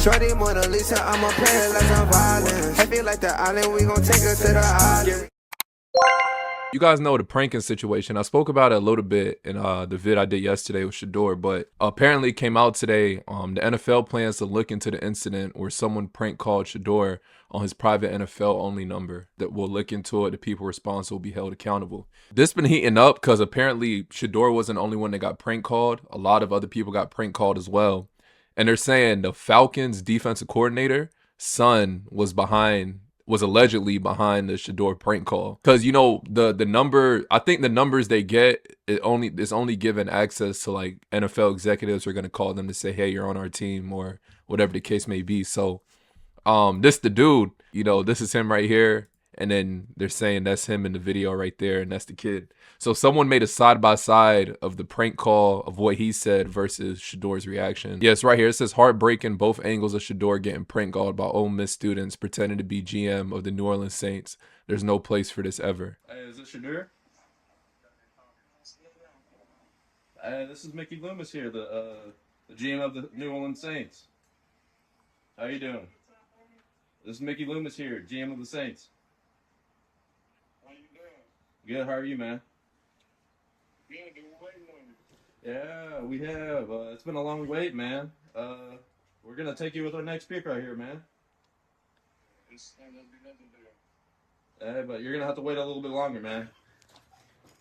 Shorty Mona Lisa, I'ma play her like I'm violent. I feel like the island, we gon' take her to the island. You guys know the pranking situation. I spoke about it a little bit in the vid I did yesterday with Shedeur, but apparently it came out today. The NFL plans to look into the incident where someone prank called Shedeur on his private NFL only number. That will look into it. The people responsible will be held accountable. This been heating up because apparently Shedeur wasn't the only one that got prank called. A lot of other people got prank called as well. And they're saying the Falcons defensive coordinator, son, was allegedly behind the Shedeur prank call. Because, you know, the number, I think the numbers they get, it's only given access to like NFL executives who are going to call them to say, hey, you're on our team or whatever the case may be. So this the dude, you know, this is him right here. And then they're saying that's him in the video right there, and that's the kid. So someone made a side-by-side of the prank call of what he said versus Shedeur's reaction. Yes, right here. It says, heartbreaking, both angles of Shedeur getting prank called by Ole Miss students pretending to be GM of the New Orleans Saints. There's no place for this ever. Hey, is it Shedeur? Hey, this is Mickey Loomis here, the GM of the New Orleans Saints. How you doing? This is Mickey Loomis here, GM of the Saints. Good, how are you, man? Yeah, we have. It's been a long wait, man. We're going to take you with our next pick right here, man. Hey, but you're going to have to wait a little bit longer, man.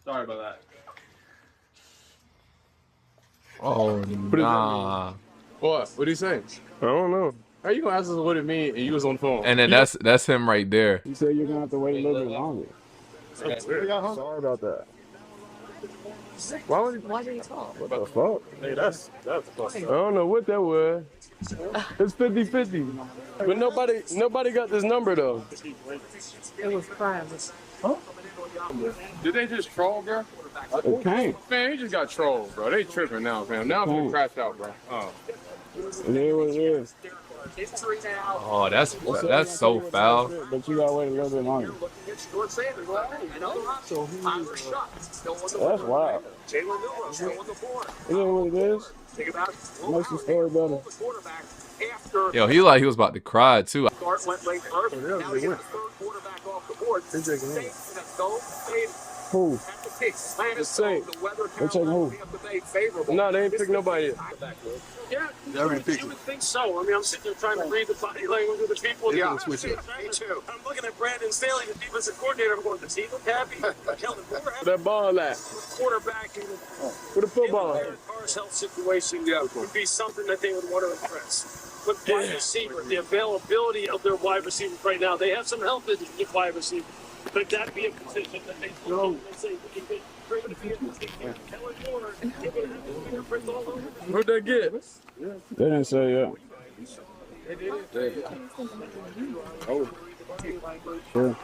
Sorry about that. Oh, nah. What? What are you saying? I don't know. How you going to ask us what it means and you was on the phone? And then that's him right there. You said you're going to have to wait a little bit longer. Sorry about that. Why did he talk? What the fuck? Hey, that's fucked. I don't know what that was. It's 50-50. But nobody got this number though. It was private. Huh? Did they just troll, bro? Okay. Man, he just got trolled, bro. They tripping now, fam. Now I'm gonna crash out, bro. Oh. It is what it is. Oh, that's so foul. But you gotta wait a little bit longer. That's wild. It is what it is. Makes the story better. Yo, he was about to cry too. Who? The Saints. They taking who? No, they ain't pick nobody yet. Yeah, you would think so. I mean, I'm sitting there trying to read the body language of the people. Yeah, me too. I'm looking at Brandon Staley, the defensive coordinator. I'm going, does he look happy? Kellen Moore happy? That ball at? Quarterback. With a football. Carr's health situation would be something that they would want to address. But wide receiver, the availability of their wide receivers right now, they have some health issues with wide receivers. Could that be a position that they say we can get? Who'd they get? They didn't say yet. Oh. Sure.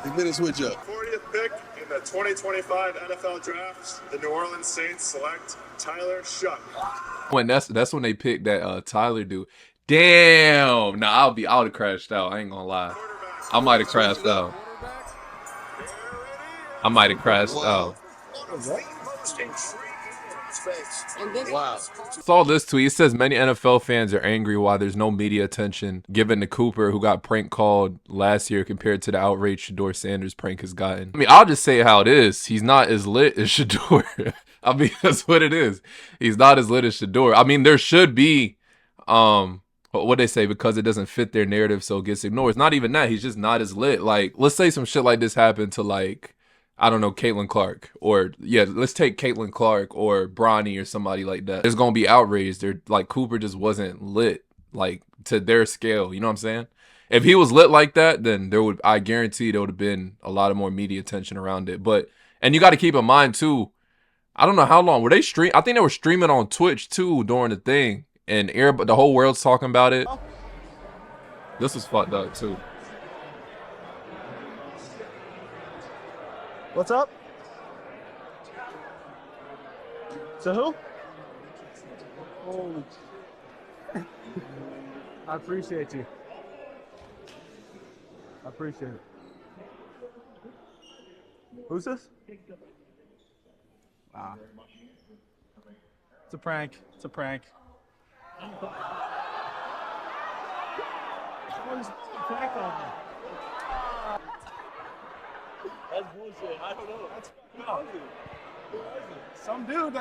It's been a switch up. 40th pick in the 2025 NFL Draft, the New Orleans Saints select Tyler Shuck. When that's when they picked that Tyler dude. Damn. Nah, I would have crashed out. I ain't gonna lie. I might have crashed out. Wow. Saw this tweet. It says many NFL fans are angry why there's no media attention given to Cooper, who got prank called last year compared to the outrage Shedeur Sanders prank has gotten. I mean, I'll just say how it is. He's not as lit as Shedeur. I mean, that's what it is. He's not as lit as Shedeur. I mean, there should be, what they say, because it doesn't fit their narrative, so it gets ignored. It's not even that. He's just not as lit. Like, let's say some shit like this happened to, like, I don't know, Caitlin Clark, or let's take Caitlin Clark or Bronny or somebody like that. There's gonna be outrage. They're like, Cooper just wasn't lit, like, to their scale. You know what I'm saying? If he was lit like that, then I guarantee there would have been a lot of more media attention around it. And you got to keep in mind too, I don't know how long were they I think they were streaming on Twitch too during the thing, and the whole world's talking about it. This was fucked up too. What's up? So who? Oh. I appreciate you. I appreciate it. Who's this? It's a prank. It's a prank. one's crack on me. That's bullshit. I don't know. That's no. Some dude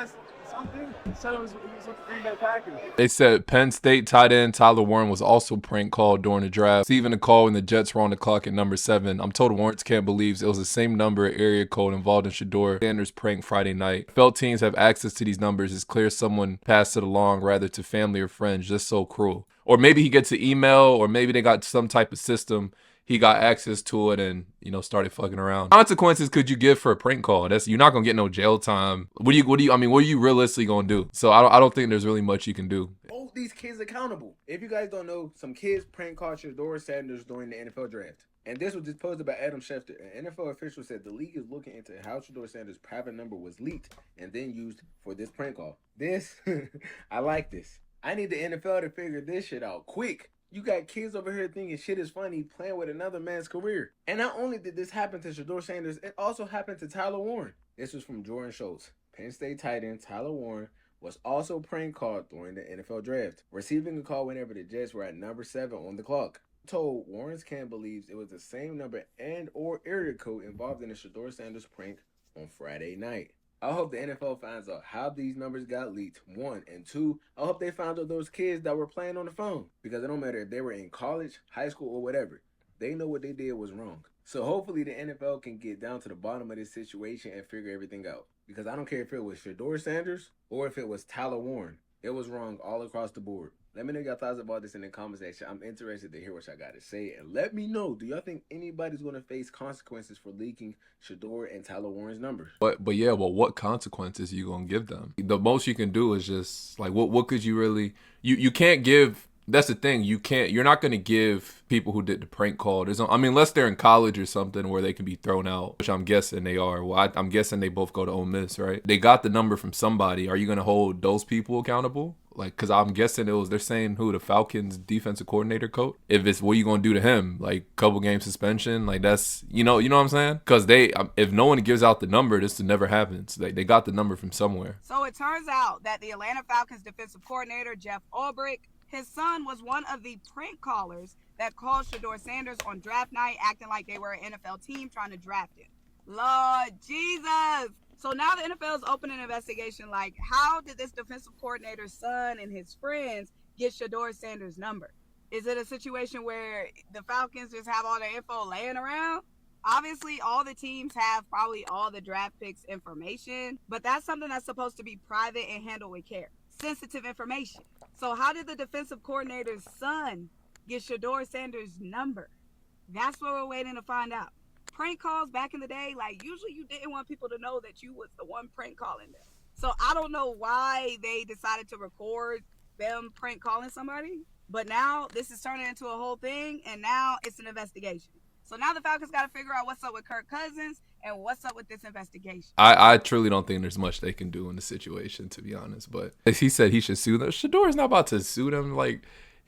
said he was with the Green Bay Packers. They said Penn State tight end Tyler Warren was also prank called during the draft. Receiving a call when the Jets were on the clock at number 7. I'm told Warrants can't believe it was the same number area code involved in Shedeur Sanders' prank Friday night. NFL teams have access to these numbers. It's clear someone passed it along rather to family or friends. Just so cruel. Or maybe he gets an email, or maybe they got some type of system. He got access to it and, started fucking around. Consequences could you give for a prank call? You're not gonna get no jail time. What are you realistically gonna do? So I don't think there's really much you can do. Hold these kids accountable. If you guys don't know, some kids prank called Shedeur Sanders during the NFL draft. And this was just posted by Adam Schefter. An NFL official said the league is looking into how Shedeur Sanders' private number was leaked and then used for this prank call. This, I like this. I need the NFL to figure this shit out quick. You got kids over here thinking shit is funny, playing with another man's career. And not only did this happen to Shedeur Sanders, it also happened to Tyler Warren. This was from Jordan Schultz. Penn State tight end Tyler Warren was also prank called during the NFL draft, receiving a call whenever the Jets were at number 7 on the clock. Told Warren's camp believes it was the same number and or area code involved in the Shedeur Sanders prank on Friday night. I hope the NFL finds out how these numbers got leaked, 1, and 2, I hope they found out those kids that were playing on the phone. Because it don't matter if they were in college, high school, or whatever. They know what they did was wrong. So hopefully the NFL can get down to the bottom of this situation and figure everything out. Because I don't care if it was Shedeur Sanders or if it was Tyler Warren. It was wrong all across the board. Let me know your thoughts about this in the comment section. I'm interested to hear what y'all got to say. And let me know, do y'all think anybody's going to face consequences for leaking Shedeur and Tyler Warren's numbers? But what consequences are you going to give them? The most you can do is just, what could you really... You can't give... That's the thing. You're not going to give people who did the prank call. Unless they're in college or something where they can be thrown out, which I'm guessing they are. Well, I'm guessing they both go to Ole Miss, right? They got the number from somebody. Are you going to hold those people accountable? Because I'm guessing they're saying who, the Falcons defensive coordinator coach? If it's what you going to do to him, couple game suspension, that's, you know what I'm saying? Because if no one gives out the number, this never happens. They got the number from somewhere. So it turns out that the Atlanta Falcons defensive coordinator, Jeff Ulbrich, his son was one of the prank callers that called Shedeur Sanders on draft night, acting like they were an NFL team trying to draft him. Lord Jesus. So now the NFL is opening an investigation how did this defensive coordinator's son and his friends get Shedeur Sanders' number? Is it a situation where the Falcons just have all their info laying around? Obviously, all the teams have probably all the draft picks information, but that's something that's supposed to be private and handled with care. Sensitive information. So how did the defensive coordinator's son get Shedeur Sanders' number? That's what we're waiting to find out. Prank calls back in the day, usually you didn't want people to know that you was the one prank calling them. So I don't know why they decided to record them prank calling somebody, but now this is turning into a whole thing, and now it's an investigation. So now the Falcons got to figure out what's up with Kirk Cousins and what's up with this investigation. I truly don't think there's much they can do in the situation, to be honest. But as he said, he should sue them. Shedeur's not about to sue them.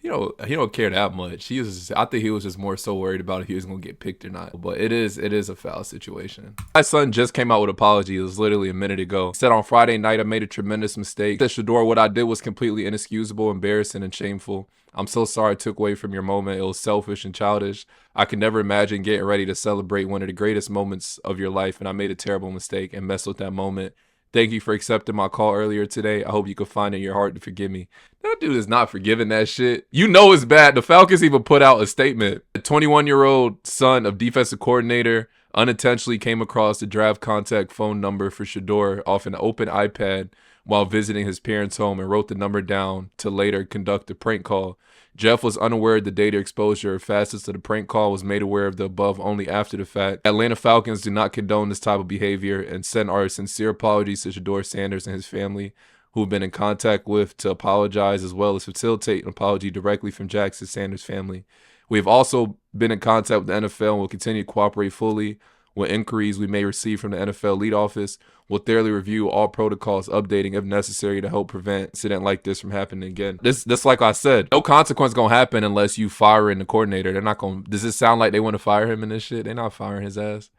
He don't care that much. I think he was just more so worried about if he was gonna get picked or not. But it is a foul situation. My son just came out with an apology. It was literally a minute ago. He said on Friday night, I made a tremendous mistake. He said, Shedeur, what I did was completely inexcusable, embarrassing, and shameful. I'm so sorry I took away from your moment. It was selfish and childish. I could never imagine getting ready to celebrate one of the greatest moments of your life, and I made a terrible mistake and messed with that moment. Thank you for accepting my call earlier today. I hope you can find in your heart to forgive me. That dude is not forgiving that shit. You know it's bad. The Falcons even put out a statement. The 21-year-old son of defensive coordinator unintentionally came across the draft contact phone number for Shedeur off an open iPad while visiting his parents' home and wrote the number down to later conduct a prank call. Jeff was unaware of the data exposure or facets of the prank call, was made aware of the above only after the fact. Atlanta Falcons do not condone this type of behavior and send our sincere apologies to Shedeur Sanders and his family, who have been in contact with, to apologize as well as facilitate an apology directly from Jackson Sanders' family. We have also been in contact with the NFL and will continue to cooperate fully with inquiries we may receive from the NFL lead office. We'll thoroughly review all protocols, updating if necessary to help prevent incident like this from happening again. This like I said, no consequence gonna happen unless you firing the coordinator. They're not gonna. Does it sound like they want to fire him in this shit? They're not firing his ass.